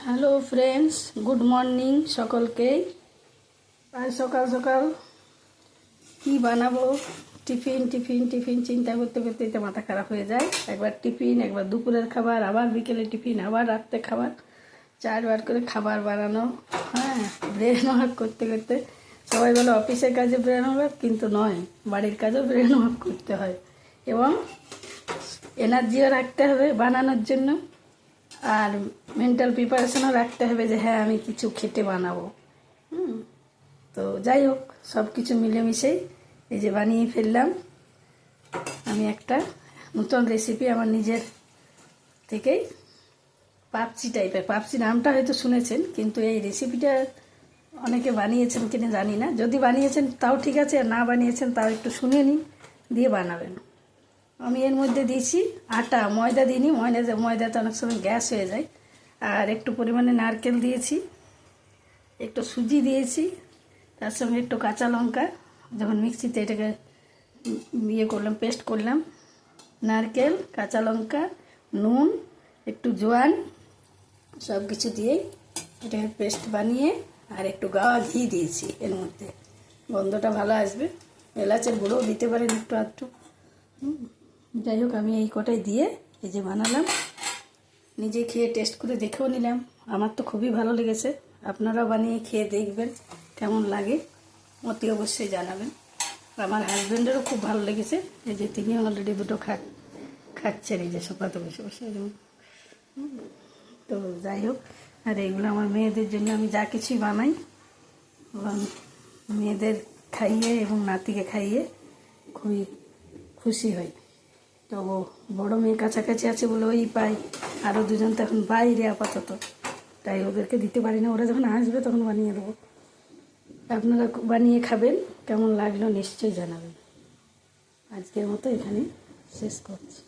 Hello friends, good morning সকলকেই। আজ সকাল সকাল কি বানাবো, টিফিন টিফিন টিফিন চিন্তা করতে করতে তো মাথা খারাপ হয়ে যায়। একবার টিফিন, একবার দুপুরের খাবার, আবার বিকেলে টিফিন, আবার রাত্রে খাবার, 4বার করে খাবার বানানো। হ্যাঁ, ব্রেন ওয়ার্ক করতে করতে সবাই বলে অফিসের কাজে ব্রেন ওয়ার্ক, কিন্তু নয়, বাড়ির কাজেও ব্রেন ওয়ার্ক করতে হয় এবং এনার্জিও রাখতে হবে বানানোর জন্য, আর মেন্টাল প্রিপারেশনও রাখতে হবে যে হ্যাঁ আমি কিছু খেতে বানাবো। তো যাই হোক, সব কিছু মিলেমিশেই এই যে বানিয়ে ফেললাম আমি একটা নতুন রেসিপি আমার নিজের থেকেই। পাপচি টাইপের, পাপচি নামটা হয়তো শুনেছেন, কিন্তু এই রেসিপিটা অনেকে বানিয়েছেন কিনা জানি না। যদি বানিয়েছেন তাও ঠিক আছে, আর না বানিয়েছেন তাও একটু শুনে নিন, দিয়ে বানাবেন। আমি এর মধ্যে দিয়েছি আটা, ময়দা দিইনি, ময়দাতে অনেক সময় গ্যাস হয়ে যায়। আর একটু পরিমাণে নারকেল দিয়েছি, একটু সুজি দিয়েছি, তার সঙ্গে একটু কাঁচা লঙ্কা, যখন মিক্সিতে এটাকে করলাম, পেস্ট করলাম, নারকেল, কাঁচা লঙ্কা, নুন, একটু জোয়ান, সব কিছু দিয়েই এটাকে পেস্ট বানিয়ে আর একটু গাওয়া ঘি দিয়েছি এর মধ্যে, গন্ধটা ভালো আসবে। এলাচের গুঁড়োও দিতে পারেন একটু আধটু। যাই হোক, আমি এই কটাই দিয়ে এই যে বানালাম, নিজে খেয়ে টেস্ট করে দেখেও নিলাম। আমার তো খুবই ভালো লেগেছে, আপনারাও বানিয়ে খেয়ে দেখবেন কেমন লাগে, অতি অবশ্যই জানাবেন। আমার হাজব্যান্ডেরও খুব ভালো লেগেছে, এই যে তিনি অলরেডি দুটো খাচ্ছেন এই যে সোফাতে বসে বসে। তো যাই হোক, আর এইগুলো আমার মেয়েদের জন্য আমি যা কিছুই বানাই এবং মেয়েদের খাইয়ে এবং নাতিকে খাইয়ে খুবই খুশি হই। তো বড় মেয়ে কাছাকাছি আছে বলে ওই পাই, আরও দুজন তো এখন বাইরে আপাতত, তাই ওদেরকে দিতে পারি না। ওরা যখন আসবে তখন বানিয়ে দেবো। আপনারা বানিয়ে খাবেন, কেমন লাগলো নিশ্চয়ই জানাবেন। আজকের মতো এখানে শেষ করছি।